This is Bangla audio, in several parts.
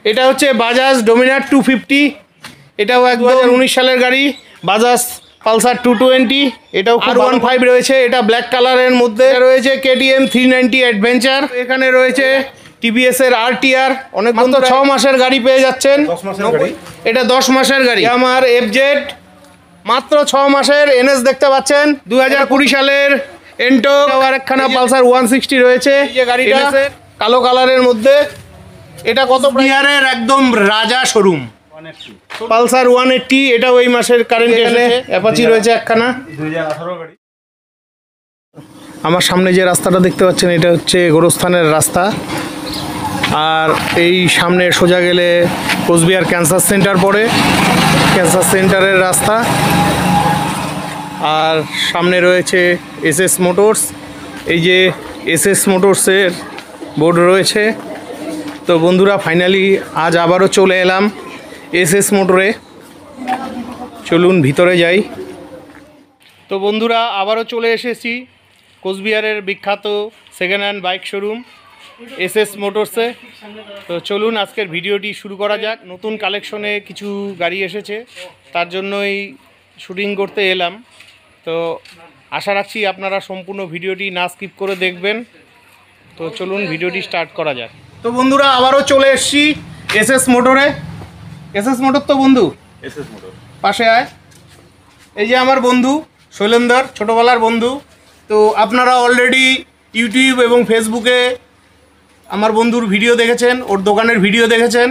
এটা হচ্ছে বাজাজ ডোমিনার 250, এটাও 2019 সালের গাড়ি। বাজাজ পালসার 220, এটাও R15 রয়েছে, এটা ব্ল্যাক কালারের মধ্যে রয়েছে। KTM 390 অ্যাডভেঞ্চার, এখানে রয়েছে TVS এর RTR। অনেক মাত্র 6 মাসের গাড়ি পেয়ে যাচ্ছেন। এটা 10 মাসের গাড়ি। আমার FZ মাত্র 6 মাসের। NS দেখতে পাচ্ছেন 2020 সালের এন্টক। আর একখানা পালসার 160 রয়েছে, এই গাড়িটা কালো কালারের মধ্যে। এটা কত বিহারের একদম রাজা শোরুম পালসার 180, এটা ওই মাসের কারেন্ট এসেছে। অ্যাপাচি রয়েছে একখানা 2018 গাড়ি। আমার সামনে যে রাস্তাটা দেখতে পাচ্ছেন এটা হচ্ছে গোরস্থানের রাস্তা। আর এই সামনে সোজা গেলে কোচবিহার ক্যান্সার সেন্টার পড়ে, ক্যান্সার সেন্টারের রাস্তা। আর সামনে রয়েছে SS মোটরস, এই যে SS মোটরসের বোর্ড রয়েছে। তো বন্ধুরা ফাইনালি আজ আবারও চলে এলাম SS মোটরে। চলুন ভিতরে যাই। তো বন্ধুরা আবারও চলে এসেছি কোচবিহারের বিখ্যাত second hand bike showroom SS মোটরসে। তো চলুন আজকের ভিডিওটি শুরু করা যাক। নতুন কালেকশনে কিছু গাড়ি এসেছে, তার জন্যই শুটিং করতে এলাম। তো আশা রাখছি আপনারা সম্পূর্ণ ভিডিওটি না স্কিপ করে দেখবেন। তো চলুন ভিডিওটি স্টার্ট করা যাক। তো বন্ধুরা আবারও চলে এসেছি SS মোটরে। SS মোটর তো বন্ধু SS মোটর পাশে আয়। এই যে আমার বন্ধু শৈলেন্দর, ছোটোবেলার বন্ধু। তো আপনারা অলরেডি ইউটিউব এবং ফেসবুকে আমার বন্ধুর ভিডিও দেখেছেন, ওর দোকানের ভিডিও দেখেছেন।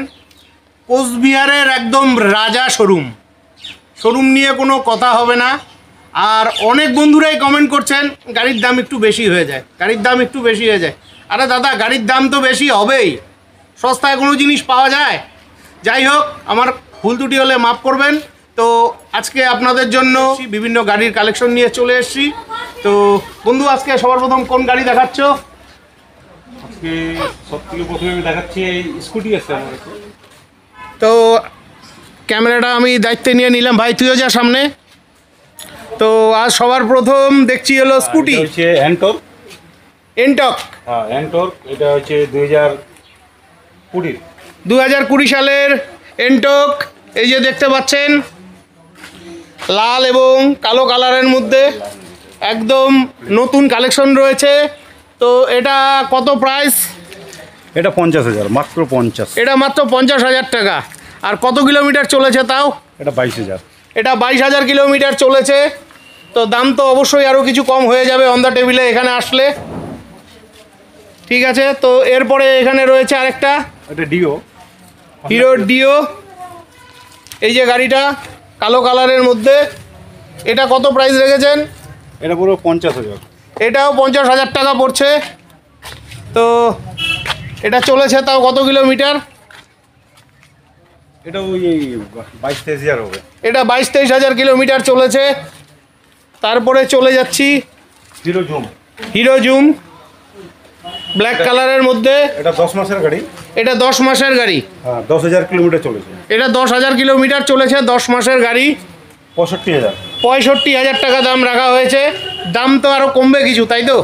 কোচবিহারের একদম রাজা শোরুম নিয়ে কোনো কথা হবে না। আর অনেক বন্ধুরাই কমেন্ট করছেন গাড়ির দাম একটু বেশি হয়ে যায়, গাড়ির দাম একটু বেশি হয়ে যায়। আরে দাদা, গাড়ির দাম তো বেশি হবেই, সস্তায় কোনো জিনিস পাওয়া যায়? যাই হোক, আমার ভুল ত্রুটি হলে মাফ করবেন। তো আজকে আপনাদের জন্য বিভিন্ন গাড়ির কালেকশন নিয়ে চলে এসেছি। তো বন্ধু, আজকে সবার প্রথম কোন গাড়ি দেখাচ্ছ? আজকে সবথেকে প্রথমে আমি দেখাচ্ছি এই স্কুটি আছে আমার কাছে। তো ক্যামেরাটা আমি দায়িত্বে নিয়ে নিলাম, ভাই তুইও যা সামনে। তো আজ সবার প্রথম দেখছি হলো স্কুটি, এটা হচ্ছে এন্টক। হ্যাঁ, এন্টক। এটা হচ্ছে 2020 সালের এন্টক। এই যে দেখতে পাচ্ছেন লাল এবং কালো কালারের মধ্যে একদম নতুন কালেকশন রয়েছে। তো এটা কত প্রাইস? এটা 50,000, মাত্র 50। এটা মাত্র 50,000 টাকা। আর কত কিলোমিটার চলেছে তাও? এটা 22,000। এটা 22,000 কিলোমিটার চলেছে। তো দাম তো অবশ্যই আরও কিছু কম হয়ে যাবে অন দ্য টেবিলে এখানে আসলে। ঠিক আছে, তো এরপরে এখানে রয়েছে আরেকটা এটা ডিও, হিরো ডিও। এই যে গাড়িটা কালো কালারের মধ্যে, এটা কত প্রাইস রেখেছেন? এটা পুরো 50,000। এটাও 50,000 টাকা পড়ছে। তো এটা চলেছে তাও কত কিলোমিটার? এটা ওই 22-23,000 হবে। এটা 22-23,000 কিলোমিটার চলেছে। তারপরে চলে যাচ্ছি হিরো জুম ব্ল্যাক কালারের মধ্যে। এটা 10 মাসের গাড়ি। এটা 10 মাসের গাড়ি। হ্যাঁ, 10,000 কিলোমিটার চলেছে। এটা 10,000 কিলোমিটার চলেছে, 10 মাসের গাড়ি। 65,000। 65,000 টাকা দাম রাখা হয়েছে। দাম তো আরও কমবে কিছু, তাই তো?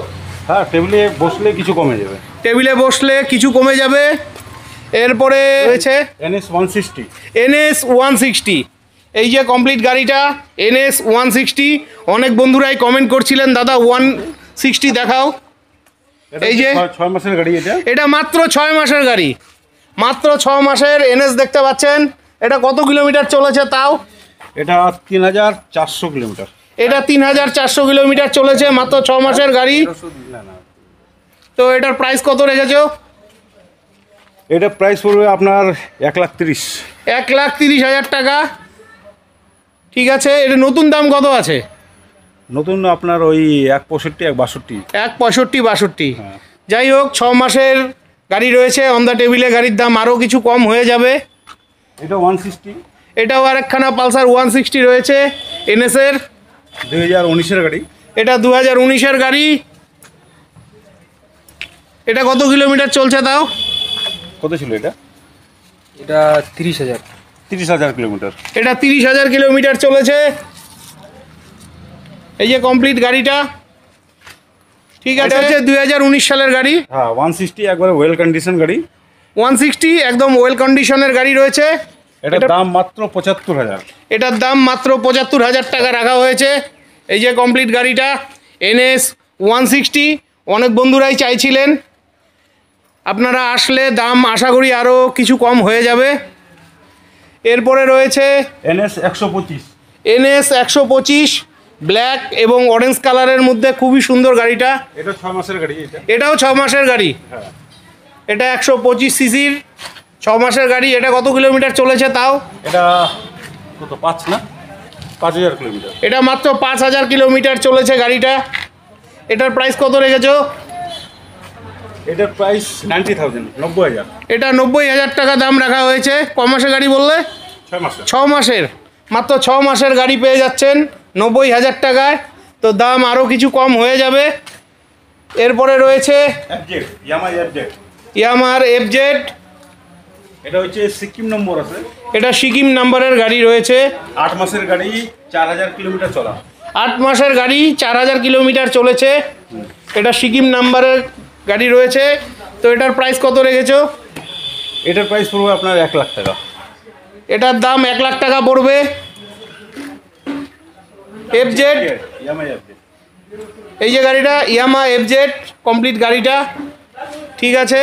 হ্যাঁ, টেবিলে বসলে কিছু কমে যাবে। টেবিলে বসলে কিছু কমে যাবে। এরপরে রয়েছে NS 160। NS 160। এই যে কমপ্লিট গাড়িটা NS 160। অনেক বন্ধুরাই কমেন্ট করছিলেন দাদা 160 দেখাও। এই যে 6 মাসের গাড়ি। এটা মাত্র 6 মাসের গাড়ি, মাত্র 6 মাসের NS দেখতে পাচ্ছেন। এটা কত কিলোমিটার চলেছে তাও? এটা 3,400 কিলোমিটার। এটা 3,400 কিলোমিটার চলেছে, মাত্র 6 মাসের গাড়ি। তো এটার প্রাইস কত রেখেছো? এটা প্রাইস পড়বে আপনার 1,30,000। 1,30,000 টাকা। ঠিক আছে, এটা নতুন দাম কত আছে? নতুন আপনার ওই 165, 162। 165-62। হ্যাঁ। যাই হোক, 6 মাসের গাড়ি রয়েছে অন দ্য টেবিলে। গাড়ির দাম আরও কিছু কম হয়ে যাবে। এটা 160। এটাও আরেকখানা পালসার 160 রয়েছে NS এর। 2019-এর গাড়ি। এটা 2019-এর গাড়ি। এটা কত কিলোমিটার চলছে তাও? কত ছিল এটা? এটা 30,000। 30,000 কিলোমিটার। এটা 30,000 কিলোমিটার চলেছে। এই যে কমপ্লিট গাড়িটা। ঠিক আছে, 2019 সালের গাড়ি। হ্যাঁ, 160 একবারে ওয়েল কন্ডিশন গাড়ি। 160 একদম ওয়েল কন্ডিশনের গাড়ি রয়েছে। এটার দাম মাত্র 75,000। এটার দাম মাত্র 75,000 টাকা রাখা হয়েছে। এই যে কমপ্লিট গাড়িটা NS 160, অনেক বন্ধুরাই চাইছিলেন। আপনারা আসলে দাম আশা করি আরও কিছু কম হয়ে যাবে। এরপরে রয়েছে NS 125। NS 125 ব্ল্যাক এবং অরেঞ্জ কালারের মধ্যে, খুবই সুন্দর গাড়িটা। এটা 6 মাসের গাড়ি। এটাও 6 মাসের গাড়ি। হ্যাঁ, এটা 125 সিসির 6 মাসের গাড়ি। এটা কত কিলোমিটার চলেছে তাও? এটা কত 5 না 5,000 কিলোমিটার। এটা মাত্র 5,000 কিলোমিটার চলেছে গাড়িটা। এটার প্রাইস কত রেখেছো? এটার প্রাইস 90,000, 90,000। এটা 90,000 টাকা দাম রাখা হয়েছে। ক মাসের গাড়ি বললে? 6 মাসের। 6 মাসের। মাত্র 6 মাসের গাড়ি পেয়ে যাচ্ছেন 90,000 টাকায়। তো দাম আরও কিছু কম হয়ে যাবে। এরপরে রয়েছে FZ, Yamaha FZ। ইয়ামাহার FZ। এটা হচ্ছে সিকিম নম্বর আছে। এটা সিকিম নাম্বারের গাড়ি রয়েছে। 8 মাসের গাড়ি, 4,000 কিলোমিটার চলা। 8 মাসের গাড়ি, 4,000 কিলোমিটার চলেছে। এটা সিকিম নাম্বারের গাড়ি রয়েছে। তো এটার প্রাইস কত রেখেছো? এটার প্রাইস পড়বে আপনার 1 লাখ টাকা। এটার দাম 1 লাখ টাকা পড়বে। FZ, Yamaha FZ। এই যে গাড়িটা ইয়ামাহা FZ কমপ্লিট গাড়িটা। ঠিক আছে,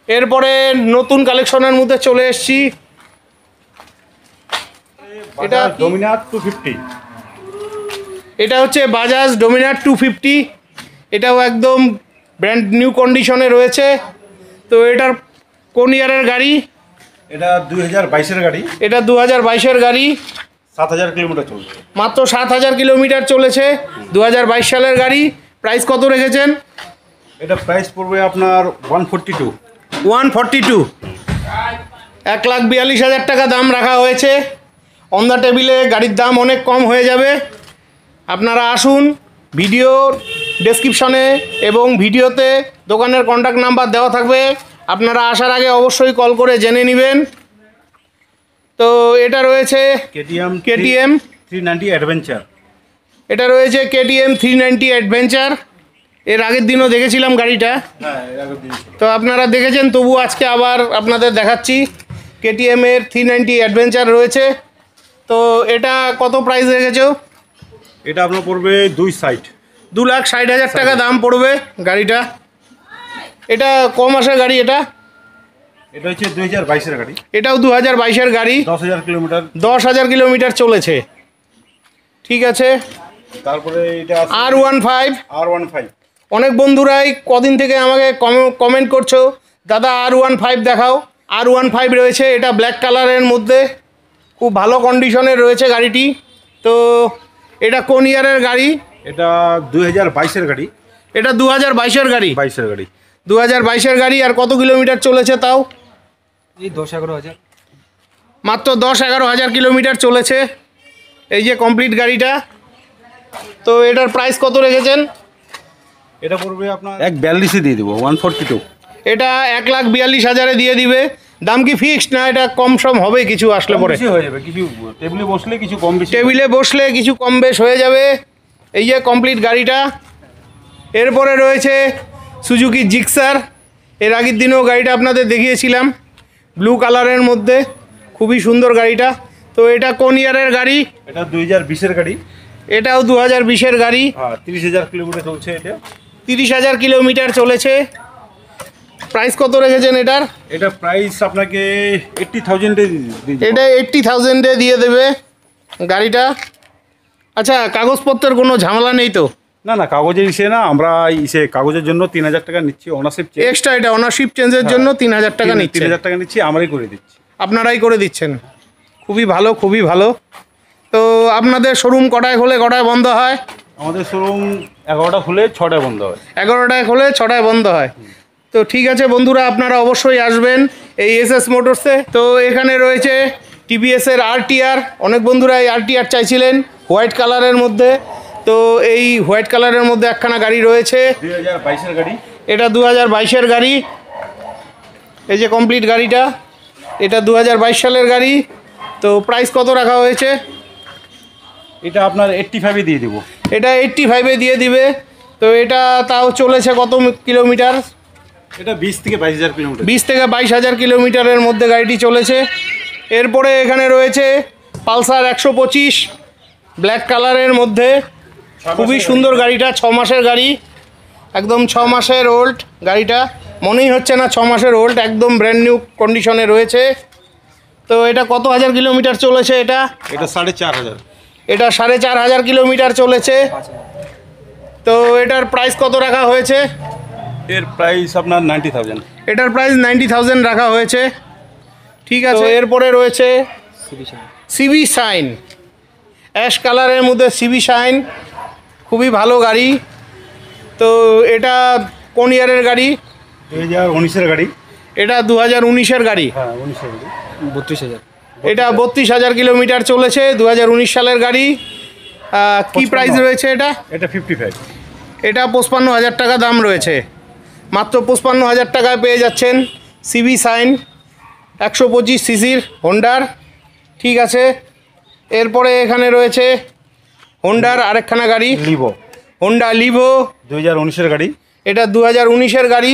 এরপরে নতুন কালেকশনের মধ্যে চলে এসেছি। এটা এটা কি? ডোমিনার 250। এটা হচ্ছে বাজাজ ডোমিনার 250। এটাও একদম ব্র্যান্ড নিউ কন্ডিশনে রয়েছে। তো এটার কোন ইয়ারের গাড়ি? এটা 2022-এর গাড়ি। এটা 2022-এর গাড়ি। 7,000 কিলোমিটার চলছে। মাত্র 7,000 কিলোমিটার চলেছে। 2022 সালের গাড়ি। প্রাইস কত রেখেছেন? এটা প্রাইস পড়বে আপনার 142। 142, 1,42,000 টাকা দাম রাখা হয়েছে। অন দ্য টেবিলে গাড়ির দাম অনেক কম হয়ে যাবে। আপনারা আসুন, ভিডিও ডেসক্রিপশনে এবং ভিডিওতে দোকানের কন্ট্যাক্ট নাম্বার দেওয়া থাকবে। আপনারা আসার আগে অবশ্যই কল করে জেনে নেবেন। তো এটা রয়েছে KTM KTM 390 অ্যাডভেঞ্চার। এটা রয়েছে KTM 390 অ্যাডভেঞ্চার। এর আগের দিনও দেখেছিলাম গাড়িটা, হ্যাঁ, এর আগের দিন ছিল। তো আপনারা দেখেছেন, তবু আজকে আবার আপনাদের দেখাচ্ছি। KTM এর 390 অ্যাডভেঞ্চার রয়েছে। তো এটা কত প্রাইস রেখেছো? এটা আপনার পড়বে 2 সাইড। 2,60,000 টাকা দাম পড়বে গাড়িটা। এটা ক মাসের গাড়ি? এটা এটা হচ্ছে 2022-এর গাড়ি। এটাও 2022-এর গাড়ি। 10,000 কিলোমিটার। 10,000 কিলোমিটার চলেছে। ঠিক আছে, তারপরে এটা আছে R15। R15। অনেক বন্ধুরাই কদিন থেকে আমাকে কমেন্ট করছো, দাদা R15 দেখাও। R15 রয়েছে, এটা ব্ল্যাক কালারের মধ্যে, খুব ভালো কন্ডিশনের রয়েছে গাড়িটি। তো এটা কোন ইয়ারের গাড়ি? এটা 2022-এর গাড়ি। এটা 2022-এর গাড়ি। 22-এর গাড়ি। 2022-এর গাড়ি। আর কত কিলোমিটার চলেছে তাও? এই 10-11 হাজার। মাত্র 10-11 হাজার কিলোমিটার চলেছে এই যে কমপ্লিট গাড়িটা। তো এটার প্রাইস কত রেখেছেন? এটা পড়বে আপনার 1,42-এ দিয়ে দেবো, 142। এটা 1,42,000-এ দিয়ে দিবে। দাম কি ফিক্সড, না এটা কম সম হবে কিছু আসলে পরে? বেশি হয়ে যাবে, কিছু টেবিলে বসলে কিছু কম বেশি। টেবিলে বসলে কিছু কম বেশ হয়ে যাবে। এই যে কমপ্লিট গাড়িটা। এরপরে রয়েছে সুজুকি জিক্সার। এর আগের দিনেও গাড়িটা আপনাদের দেখিয়েছিলাম, ব্লু কালারের মধ্যে, খুবই সুন্দর গাড়িটা। তো এটা কোন ইয়ারের গাড়ি? এটা 2020-এর গাড়ি। এটাও 2020-এর গাড়ি। হ্যাঁ, 30,000 কিলোমিটার চলছে এটা। 30,000 কিলোমিটার চলেছে। প্রাইস কত রেখেছেন এটার? এটা প্রাইস আপনাকে 80,000-এ দিয়ে দেবো। এটা 80,000-এ দিয়ে দেবে গাড়িটা। আচ্ছা, কাগজপত্রের কোনো ঝামেলা নেই তো? না না, কাগজের ইসে না, আমরা ইসে কাগজের জন্য 3,000 টাকা নিচ্ছি অনারশিপ। এক্সট্রা এটা অনারশিপ চেঞ্জের জন্য 3,000 টাকা নিচ্ছে। 3,000 টাকা নিচ্ছি, আমরাই করে দিচ্ছি। আপনারাই করে দিচ্ছেন। খুবই ভালো, খুবই ভালো। তো আপনাদের শোরুম কটায় খোলে, কটায় বন্ধ হয়? আমাদের শোরুম 11টা খুলে 6টায় বন্ধ হয়। 11টায় খোলে, 6টায় বন্ধ হয়। তো ঠিক আছে বন্ধুরা, আপনারা অবশ্যই আসবেন এই SS মোটরসে। তো এখানে রয়েছে TVS-এর RTR। অনেক বন্ধুরা এই RTR চাইছিলেন হোয়াইট কালারের মধ্যে। তো এই হোয়াইট কালারের মধ্যে একখানা গাড়ি রয়েছে। 2022-এর গাড়ি। এটা 2022-এর গাড়ি। এই যে কমপ্লিট গাড়িটা, এটা 2022 সালের গাড়ি। তো প্রাইস কত রাখা হয়েছে? এটা আপনার 85-এ দিয়ে দেবো। এটা 85-এ দিয়ে দিবে। তো এটা তাও চলেছে কত কিলোমিটার? এটা 20 থেকে 22,000 কিলোমিটার। 20 থেকে 22,000 কিলোমিটারের মধ্যে গাড়িটি চলেছে। এরপরে এখানে রয়েছে পালসার 125 ব্ল্যাক কালারের মধ্যে, খুবই সুন্দর গাড়িটা। 6 মাসের গাড়ি, একদম 6 মাসের ওল্ড গাড়িটা, মনেই হচ্ছে না 6 মাসের ওল্ড, একদম ব্র্যান্ড নিউ কন্ডিশনে রয়েছে। তো এটা কত হাজার কিলোমিটার চলেছে? এটা 4,500। এটা 4,500 কিলোমিটার চলেছে। তো এটার প্রাইস কত রাখা হয়েছে? এর প্রাইস আপনার 90,000। এটার প্রাইস 90,000 রাখা হয়েছে। ঠিক আছে। এরপরে রয়েছে সিবি শাইন, অ্যাশ কালারের মধ্যে সিবি শাইন, খুবই ভালো গাড়ি। তো এটা কোন ইয়ারের গাড়ি? 2019-এর গাড়ি। এটা 2019-এর গাড়ি। হ্যাঁ, 19-এর গাড়ি। 32,000। এটা 32,000 কিলোমিটার চলেছে, 2019 সালের গাড়ি। কি প্রাইস রয়েছে এটা? এটা 55। এটা 55,000 টাকা দাম রয়েছে। মাত্র 55,000 টাকায় পেয়ে যাচ্ছেন সিবি শাইন 125 সিসির হোন্ডার। ঠিক আছে। এরপরে এখানে রয়েছে হোন্ডার আরেকখানা গাড়ি, লিভো। হোন্ডা লিভো, 2019-এর গাড়ি। এটা 2019-এর গাড়ি।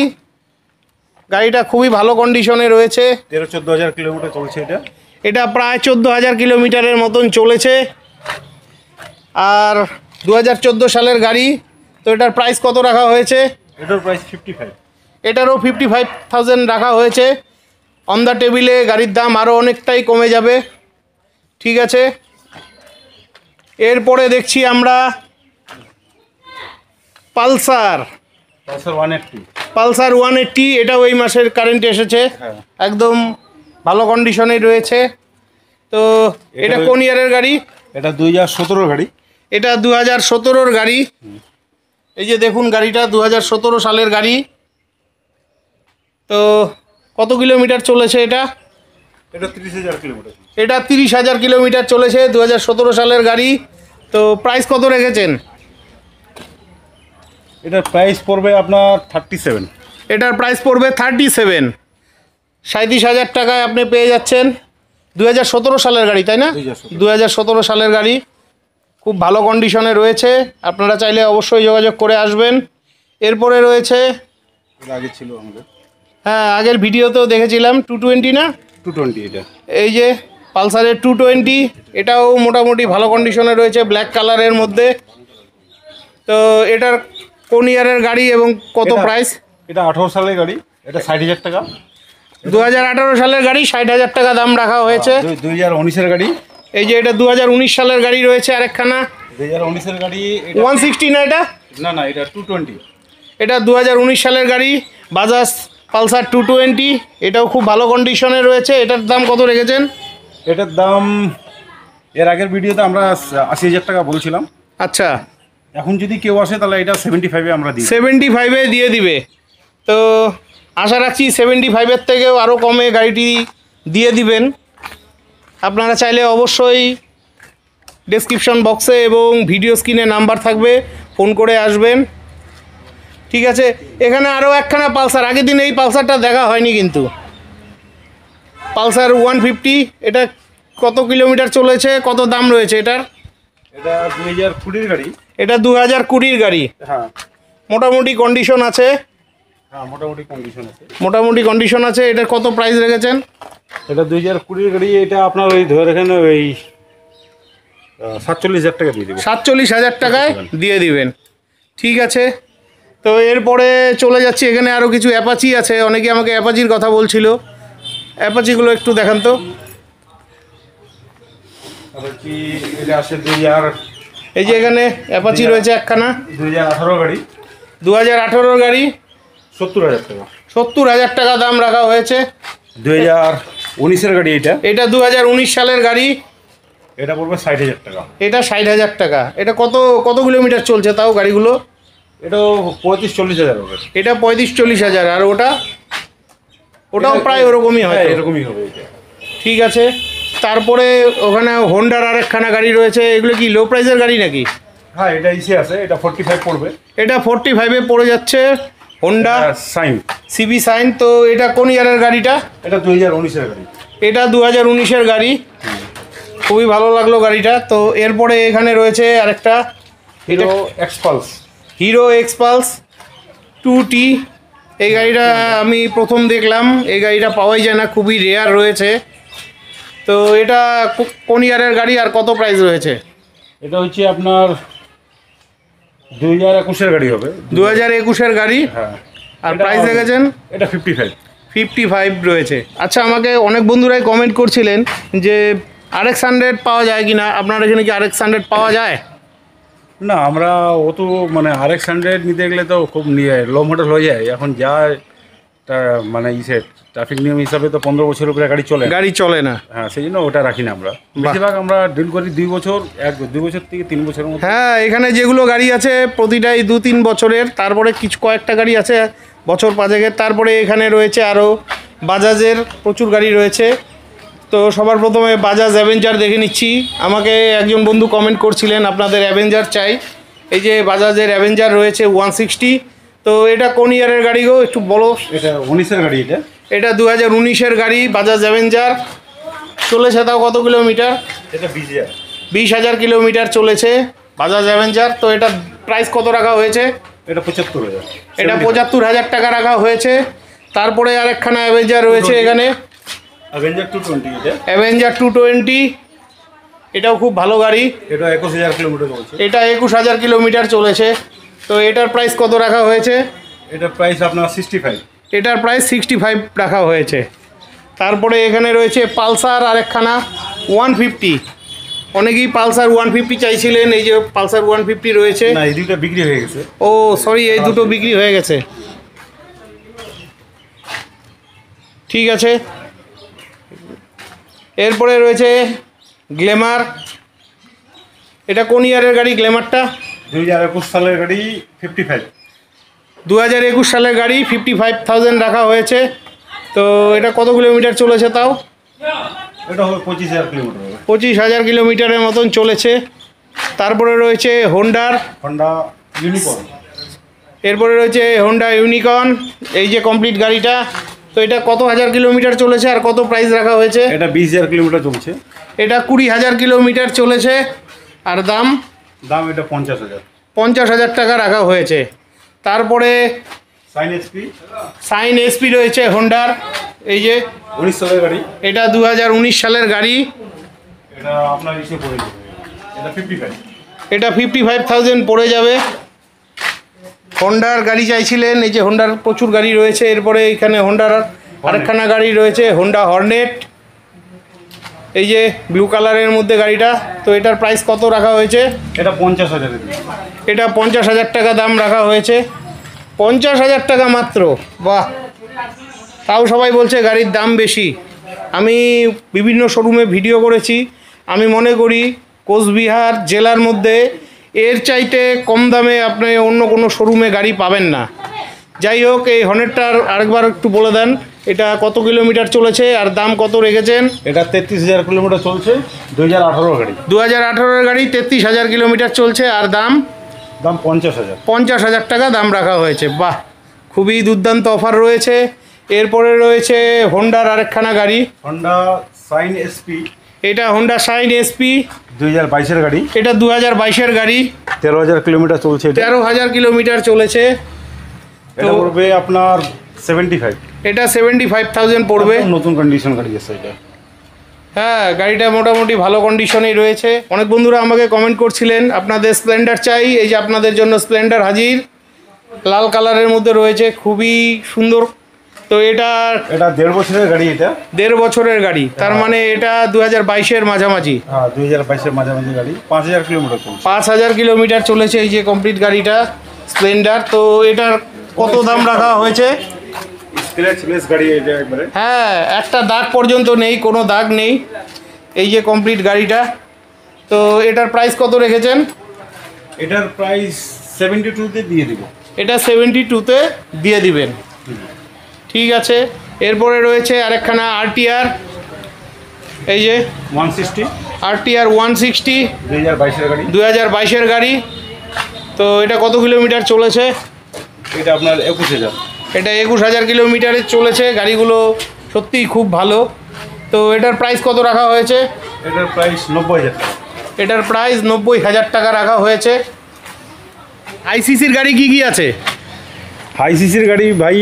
গাড়িটা খুবই ভালো কন্ডিশনে রয়েছে। 13-14,000 কিলোমিটার চলছে এটা। এটা প্রায় 14,000 কিলোমিটারের মতন চলেছে। আর 2014 সালের গাড়ি। তো এটার প্রাইস কত রাখা হয়েছে? এটার প্রাইস 55। এটারও 55,000 রাখা হয়েছে। অন দ্য টেবিলে গাড়ির দাম আরও অনেকটাই কমে যাবে। ঠিক আছে। এরপরে দেখছি আমরা পালসার 180। পালসার 180, এটাও এই মাসের কারেন্টে এসেছে। হ্যাঁ। একদম ভালো কন্ডিশনেই রয়েছে। তো এটা কোন ইয়ারের গাড়ি? এটা 2017-এর গাড়ি। এটা 2017-এর গাড়ি। এই যে দেখুন গাড়িটা 2017 সালের গাড়ি। তো কত কিলোমিটার চলেছে এটা? এটা 30,000 কিলোমিটার। এটা 30,000 কিলোমিটার চলেছে, 2017 সালের গাড়ি। তো প্রাইস কত রেখেছেন? এটার প্রাইস পড়বে আপনার 37। এটার প্রাইস পড়বে 37, 37,000 টাকায় আপনি পেয়ে যাচ্ছেন। 2017 সালের গাড়ি, তাই না? 2017 সালের গাড়ি, খুব ভালো কন্ডিশনে রয়েছে। আপনারা চাইলে অবশ্যই যোগাযোগ করে আসবেন। এরপরে রয়েছে, এর আগে ছিল আমাদের। হ্যাঁ আগের ভিডিওতেও দেখেছিলাম, 220 না? 220 এটা। এই যে পালসারের 220, এটাও মোটামুটি ভালো কন্ডিশনে রয়েছে, ব্ল্যাক কালারের মধ্যে। তো এটার কোন ইয়ারের গাড়ি এবং কত প্রাইস? এটা 18 সালের গাড়ি। এটা 60,000 টাকা। 2018 সালের গাড়ি, 60,000 টাকা দাম রাখা হয়েছে। 2019-এর গাড়ি। এই যে এটা 2019 সালের গাড়ি রয়েছে আরেকখানা, 2019-এর গাড়ি। 160 না এটা? না, এটা 220। এটা 2019 সালের গাড়ি, বাজাজ পালসার 220। এটাও খুব ভালো কন্ডিশনে রয়েছে। এটার দাম কত রেখেছেন? এটার দাম এর আগের ভিডিওতে আমরা 80,000 টাকা বলছিলাম। আচ্ছা, এখন যদি কেউ আসে তাহলে এটা 75-এ আমরা দিই। 75-এ দিয়ে দিবে। তো আশা রাখছি 75-এর থেকেও আরও কমে গাড়িটি দিয়ে দিবেন। আপনারা চাইলে অবশ্যই ডেসক্রিপশন বক্সে এবং ভিডিও স্ক্রিনে নাম্বার থাকবে, ফোন করে আসবেন। ঠিক আছে। এখানে আরও একখানা পালসার, আগের দিন এই পালসারটা দেখা হয়নি কিন্তু, পালসার 150। এটা কত কিলোমিটার চলেছে, কত দাম রয়েছে এটার? এটা 2020-এর গাড়ি। এটা 2020-এর গাড়ি। হ্যাঁ, মোটামুটি কন্ডিশন আছে। মোটামুটি কন্ডিশন আছে। মোটামুটি কন্ডিশন আছে। এটার কত প্রাইস রেখেছেন? এটা 2020-এর গাড়ি। এটা আপনার ওই ধরে রাখেন ওই 47,000 টাকা দিয়ে দেবো। 47,000 টাকায় দিয়ে দিবেন। ঠিক আছে। তো এরপরে চলে যাচ্ছি, এখানে আরও কিছু অ্যাপাচি আছে। অনেকে আমাকে অ্যাপাচির কথা বলছিল, অ্যাপাচিগুলো একটু দেখান তো। আর কি এটা আসে 2000। এই যে এখানে অ্যাপাচি রয়েছে একখানা, 2018 গাড়ি। 2018 গাড়ি, 70,000 টাকা। 70,000 টাকা দাম রাখা হয়েছে। 2019-এর গাড়ি এটা। এটা 2019 সালের গাড়ি। এটা পড়বে 60,000 টাকা। এটা 60,000 টাকা। এটা কত কত কিলোমিটার চলছে তাও গাড়িগুলো? এটাও 35-40,000 হবে। এটা 35-40,000। আর ওটাও প্রায় ওরকমই হয়। এরকমই হবে এটা। ঠিক আছে। তারপরে ওখানে হোন্ডার আরেকখানা গাড়ি রয়েছে। এগুলো কি লো প্রাইসের গাড়ি নাকি? হ্যাঁ, এটা ইসে আছে। এটা 45 পড়বে। এটা 45-এ পড়ে যাচ্ছে, হোন্ডা সাইন সিবি শাইন। তো এটা কোন ইয়ারের গাড়িটা? এটা 2019-এর গাড়ি। এটা 2019-এর গাড়ি। খুবই ভালো লাগলো গাড়িটা। তো এরপরে এখানে রয়েছে আরেকটা hero Xpulse. Hero Xpulse 2T। এই গাড়িটা আমি প্রথম দেখলাম, এই গাড়িটা পাওয়াই যায় না, খুবই রেয়ার রয়েছে। তো এটা কোন ইয়ারের গাড়ি আর কত প্রাইস রয়েছে? এটা হচ্ছে আপনার 2021-এর গাড়ি হবে। 2021-এর গাড়ি। হ্যাঁ। আর প্রাইস রেখেছেন? এটা 55। 55 রয়েছে। আচ্ছা, আমাকে অনেক বন্ধুরাই কমেন্ট করছিলেন যে RX 100 পাওয়া যায় কি না, আপনার এখানে কি RX 100 পাওয়া যায়? না, আমরা অত মানে RX 100 নিতে গেলে তো খুব নিয়ে লো মডেল হয়ে যায়। এখন যা মানে ট্রাফিক নিয়ম হিসাবে তো 15 বছরের উপরে গাড়ি চলে না। গাড়ি চলে না। হ্যাঁ, সেই জন্য ওটা রাখি না আমরা। বেশিরভাগ আমরা ডিল করি 2 বছর, 2 বছর থেকে 3 বছরের মধ্যে। হ্যাঁ, এখানে যেগুলো গাড়ি আছে প্রতিটাই 2-3 বছরের, তারপরে কিছু কয়েকটা গাড়ি আছে বছর 5-এর। তারপরে এখানে রয়েছে আরও বাজাজের প্রচুর গাড়ি রয়েছে। তো সবার প্রথমে বাজাজ অ্যাভেঞ্জার দেখে নিচ্ছি। আমাকে একজন বন্ধু কমেন্ট করছিলেন আপনাদের অ্যাভেঞ্জার চাই। এই যে বাজাজের অ্যাভেঞ্জার রয়েছে 160। তো এটা কোন ইয়ারের গাড়ি গো, একটু বলো। এটা 19-এর গাড়ি। এটা 2019-এর গাড়ি বাজাজ অ্যাভেঞ্জার। চলেছে তাও কত কিলোমিটার? এটা 20,000 কিলোমিটার চলেছে বাজাজ অ্যাভেঞ্জার। তো এটা প্রাইস কত রাখা হয়েছে? এটা 75,000। এটা 75,000 টাকা রাখা হয়েছে। তারপরে আরেকখানা অ্যাভেঞ্জার রয়েছে এখানে, অ্যাভেঞ্জার 220। এটা অ্যাভেঞ্জার 220। এটাও খুব ভালো গাড়ি। এটা 21,000 কিলোমিটার চলছে। এটা 21,000 কিলোমিটার চলেছে। তো এটার প্রাইস কত রাখা হয়েছে? এটার প্রাইস আপনার 65। এটার প্রাইস 65 রাখা হয়েছে। তারপরে এখানে রয়েছে পালসার আরেকখানা 150। অনেকেই পালসার 150 চাইছিলেন, এই যে পালসার 150 রয়েছে। না, এই দুটো বিক্রি হয়ে গেছে। ও সরি, এই দুটো বিক্রি হয়ে গেছে। ঠিক আছে। এরপরে রয়েছে গ্ল্যামার। এটা কোন ইয়ারের গাড়ি গ্ল্যামারটা? 2021 সালের গাড়ি 55। 2021 সালের গাড়ি 55,000 রাখা হয়েছে। তো এটা কত কিলোমিটার চলেছে তাও? এটা হবে 25,000 কিলোমিটার। 25,000 কিলোমিটারের মতন চলেছে। তারপরে রয়েছে হোন্ডা ইউনিকর্ন। এরপরে রয়েছে হোন্ডা ইউনিকর্ন, এই যে কমপ্লিট গাড়িটা। তো এটা কত হাজার কিলোমিটার চলেছে আর কত প্রাইস রাখা হয়েছে? এটা 20,000 কিলোমিটার চলছে। এটা 20,000 কিলোমিটার চলেছে। আর দাম এটা 50,000। 50,000 টাকা রাখা হয়েছে। তারপরে সাইন এসপি রয়েছে হোন্ডার, এই যে 19 সালের গাড়ি। এটা 2019 সালের গাড়ি। এটা আপনার ইসে পড়ে যাবে। এটা 55। এটা 55,000 পড়ে যাবে। হোন্ডার গাড়ি চাইছিলেন, এই যে হোন্ডার প্রচুর গাড়ি রয়েছে। এরপরে এখানে হোন্ডার আরেকখানা গাড়ি রয়েছে, হোন্ডা হর্নেট, এই যে ব্লু কালারের মধ্যে গাড়িটা। তো এটার প্রাইস কত রাখা হয়েছে? এটা 50,000। এটা 50,000 টাকা দাম রাখা হয়েছে। 50,000 টাকা মাত্র, বাহ! তাও সবাই বলছে গাড়ির দাম বেশি। আমি বিভিন্ন শোরুমে ভিডিও করেছি। আমি মনে করি কোচবিহার জেলার মধ্যে এর চাইতে কম দামে আপনি অন্য কোনো শোরুমে গাড়ি পাবেন না। যাই হোক, এই হর্নেটটার আরেকবার একটু বলে দেন, এটা কত কিলোমিটার চলেছে আর দাম কত রেখেছেন? এটা 33,000 কিলোমিটার চলছে। 2018 গাড়ি। 2018-এর গাড়ি 33,000 কিলোমিটার চলছে আর দাম 50,000। 50,000 টাকা দাম রাখা হয়েছে। বাহ, খুবই দুর্দান্ত অফার রয়েছে। এরপরে রয়েছে হোন্ডার আরেকখানা গাড়ি, হোন্ডা সাইন এসপি। এটা হোন্ডা সাইন এসপি 2022-এর গাড়ি। এটা 2022-এর গাড়ি। 13,000 কিলোমিটার চলছে। 13,000 কিলোমিটার চলেছে। এটা পড়বে আপনার 75। এটা 75,000 পড়বে। নতুন কন্ডিশন গাড়ি আছে এটা। হ্যাঁ, গাড়িটা মোটামুটি ভালো কন্ডিশনেই রয়েছে। অনেক বন্ধুরা আমাকে কমেন্ট করছিলেন আপনাদের স্প্লেন্ডার চাই। এই যে আপনাদের জন্য স্প্লেন্ডার হাজির, লাল কালারের মধ্যে রয়েছে, খুবই সুন্দর। তো এটা 1.5 বছরের গাড়ি। এটা 1.5 বছরের গাড়ি, তার মানে এটা 2022-এর মাঝামাঝি। হ্যাঁ, 2022-এর মাঝামাঝি গাড়ি। 5,000 কিলোমিটার চলছে। 5,000 কিলোমিটার চলেছে এই যে কমপ্লিট গাড়িটা স্প্লেন্ডার। তো এটার কত দাম রাখা হয়েছে? স্ক্র্যাচলেস গাড়ি এটা একবারে। হ্যাঁ, একটা দাগ পর্যন্ত নেই, কোনো দাগ নেই এই যে কমপ্লিট গাড়িটা। তো এটার প্রাইস কত রেখেছেন? এটার প্রাইস 72-তে দিয়ে দিব। এটা 72-তে দিয়ে দিবেন। ঠিক আছে। এরপরে রয়েছে আরেকখানা আরটিআর, এই যে 160। আরটিআর 160 2022-এর গাড়ি। 2022-এর গাড়ি। তো এটা কত কিলোমিটার চলেছে? এটা আপনার 21,000। এটা 21,000 কিলোমিটারে চলেছে। গাড়িগুলো সত্যিই খুব ভালো। তো এটার প্রাইস কত রাখা হয়েছে? এটার প্রাইস 90,000 টাকা। এটার প্রাইস 90,000 টাকা রাখা হয়েছে। আইসিসির গাড়ি কি কি আছে? হাই সিসির গাড়ি ভাই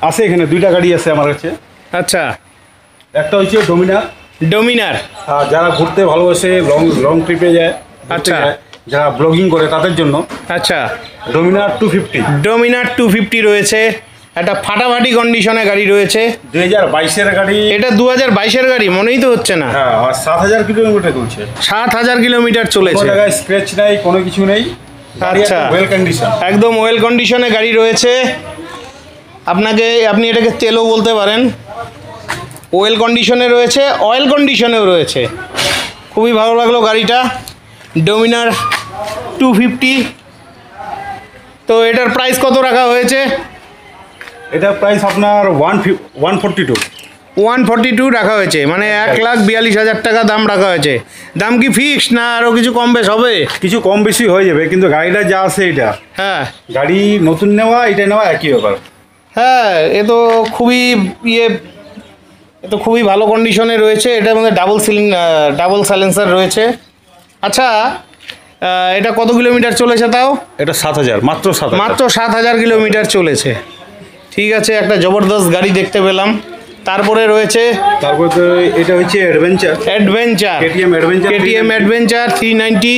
আছে এখানে, দুইটা গাড়ি আছে আমার কাছে। আচ্ছা, একটা হচ্ছে ডোমিনার, ডোমিনার। যারা ঘুরতে ভালোবাসে, লং লং ট্রিপে যায়, ঘুরতে আচ্ছা। যায়, যারা ব্লগিং করে তাদের জন্য আচ্ছা, ডোমিনার 250। ডোমিনার 250 রয়েছে, একটা ফাটাফাটি কন্ডিশনে গাড়ি রয়েছে। 2022-এর গাড়ি। এটা 2022-এর গাড়ি মনেই তো হচ্ছে না। হ্যাঁ, আর 7000 কিলোমিটার চলছে। 7000 কিলোমিটার কোনো চলেছে। জায়গায় স্ক্র্যাচ নাই, কোনো কিছু নেই। আচ্ছা, ওয়েল কন্ডিশন, একদম ওয়েল কন্ডিশনে গাড়ি রয়েছে। আপনি এটাকে তেলও বলতে পারেন। ওয়েল কন্ডিশনে রয়েছে, অয়েল কন্ডিশনেও রয়েছে। খুবই ভালো লাগলো গাড়িটা, ডোমিনার 250। তো এটার প্রাইস কত রাখা হয়েছে? এটার প্রাইস আপনার 142। 142 রাখা হয়েছে, মানে 1,42,000 টাকা দাম রাখা হয়েছে। দাম কি ফিক্সড না আরও কিছু কম বেশ হবে? কিছু কম বেশি হয়ে যাবে, কিন্তু গাড়িটা যা আছে এটা, হ্যাঁ গাড়ি নতুন নেওয়া এটা নেওয়া একই ব্যাপার। হ্যাঁ, এ তো খুবই এ তো খুবই ভালো কন্ডিশনে রয়েছে। এটার মধ্যে ডাবল সাইলেন্সার রয়েছে। আচ্ছা, এটা কত কিলোমিটার চলেছে তাও? এটা 7000, মাত্র 7000। মাত্র 7000 কিলোমিটার চলেছে। ঠিক আছে, একটা জবরদস্ত গাড়ি দেখতে পেলাম। তারপরে রয়েছে তারপরে তো এটা হচ্ছে অ্যাডভেঞ্চার, KTM অ্যাডভেঞ্চার 390,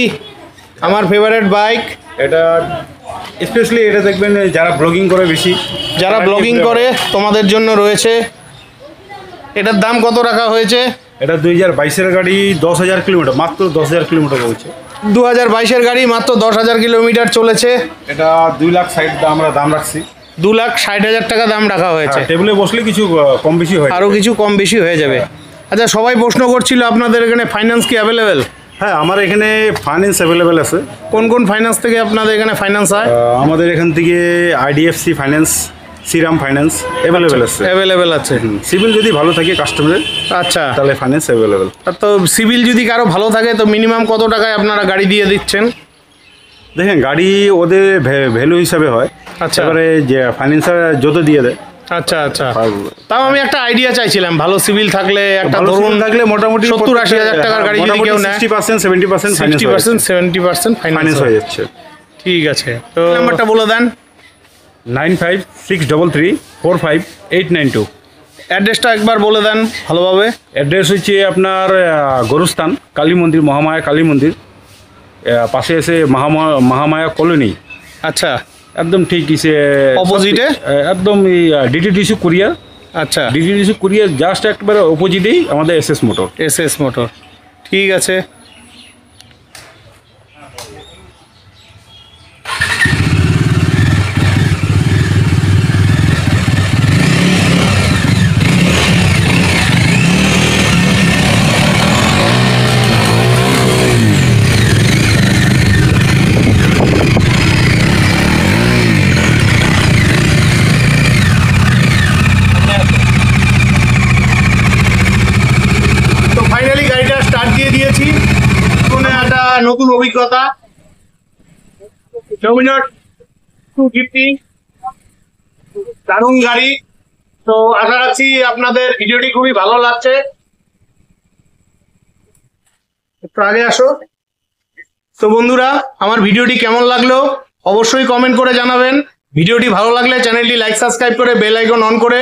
আমার ফেভারিট বাইক। এটা স্পেশালি এটা দেখবেন যারা ব্লগিং করে বেশি, যারা ব্লগিং করে তোমাদের জন্য রয়েছে। এটার দাম কত রাখা হয়েছে? এটা 2022-এর গাড়ি, 10,000 কিলোমিটার, মাত্র 10,000 কিলোমিটার চলছে। 2022-এর গাড়ি, মাত্র 10,000 কিলোমিটার চলেছে। এটা 2,60,000 আমরা দাম রাখছি। 2,60,000 টাকা দাম রাখা হয়েছে। টেবিলে বসলে কিছু কম বেশি হয়, আরও কিছু কম বেশি হয়ে যাবে। আচ্ছা, সবাই প্রশ্ন করছিল আপনাদের এখানে ফাইন্যান্স কি অ্যাভেলেবেল? হ্যাঁ, আমার এখানে ফাইন্যান্স অ্যাভেলেবেল আছে। কোন কোন ফাইন্যান্স থেকে আপনাদের এখানে ফাইন্যান্স হয়? আমাদের এখান থেকে IDFC finance, Shriram finance available আছে। অ্যাভেলেবেল আছে। সিভিল যদি ভালো থাকে কাস্টমারের, আচ্ছা, তাহলে ফাইন্যান্স অ্যাভেলেবেল। তো সিভিল যদি কারো ভালো থাকে তো মিনিমাম কত টাকায় আপনারা গাড়ি দিয়ে দিচ্ছেন? দেখেন, গাড়ি ওদের ভ্যালু হিসাবে হয়। আচ্ছা। এবারে যে ফাইন্যান্সার যত দিয়ে দেয়। আচ্ছা আচ্ছা, তাও আমি একটা আইডিয়া চাইছিলাম, ভালো সিভিল থাকলে একটা ভালো ধরুন সিভিল থাকলে মোটামুটি 70-80,000 টাকার গাড়ি যদি কেউ নেয়, 60%, 70% 60%, 70% ফাইন্যান্স হয়ে যাচ্ছে। ঠিক আছে, তো নাম্বারটা বলে দেন। 9563345892। অ্যাড্রেসটা একবার বলে দেন ভালোভাবে। অ্যাড্রেস হচ্ছে আপনার গরুস্থান কালী মন্দির, মহামায়া কালী মন্দির পাশে এসে মহামায়া কলোনি। আচ্ছা, একদম ঠিক ইসে অপোজিটে, একদম DTDC কুরিয়ার। আচ্ছা, DTDC কুরিয়ার জাস্ট একবারে অপোজিটেই আমাদের SS মোটর। SS মোটর, ঠিক আছে। তো ফাইনালি গাড়িটা স্টার্ট দিয়ে দিয়েছি। কোনো একটা নতুন অভিজ্ঞতা। ডোমিনার 250 দারুণ গাড়ি। তো আশা রাখছি আপনাদের ভিডিওটি খুবই ভালো লাগছে। একটু আগে আসো। তো বন্ধুরা, আমার ভিডিওটি কেমন লাগলো অবশ্যই কমেন্ট করে জানাবেন। ভিডিওটি ভালো লাগলে চ্যানেলটি লাইক সাবস্ক্রাইব করে বেল আইকন অন করে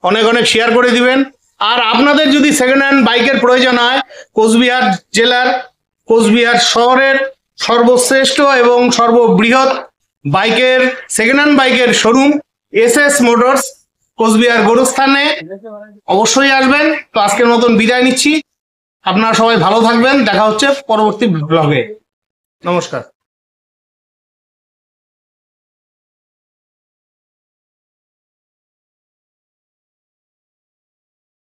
অনেক অনেক শেয়ার করে দিবেন। আর আপনাদের যদি সেকেন্ড হ্যান্ড বাইকের প্রয়োজন হয়, কোচবিহার শহরের সর্বশ্রেষ্ঠ এবং সর্ববৃহৎ বাইকের সেকেন্ড হ্যান্ড বাইকের শোরুম SS মোটরস, কোচবিহার গরুস্থানে অবশ্যই আসবেন। তো আজকের মতন বিদায় নিচ্ছি। আপনারা সবাই ভালো থাকবেন, দেখা হচ্ছে পরবর্তী ব্লগে। নমস্কার।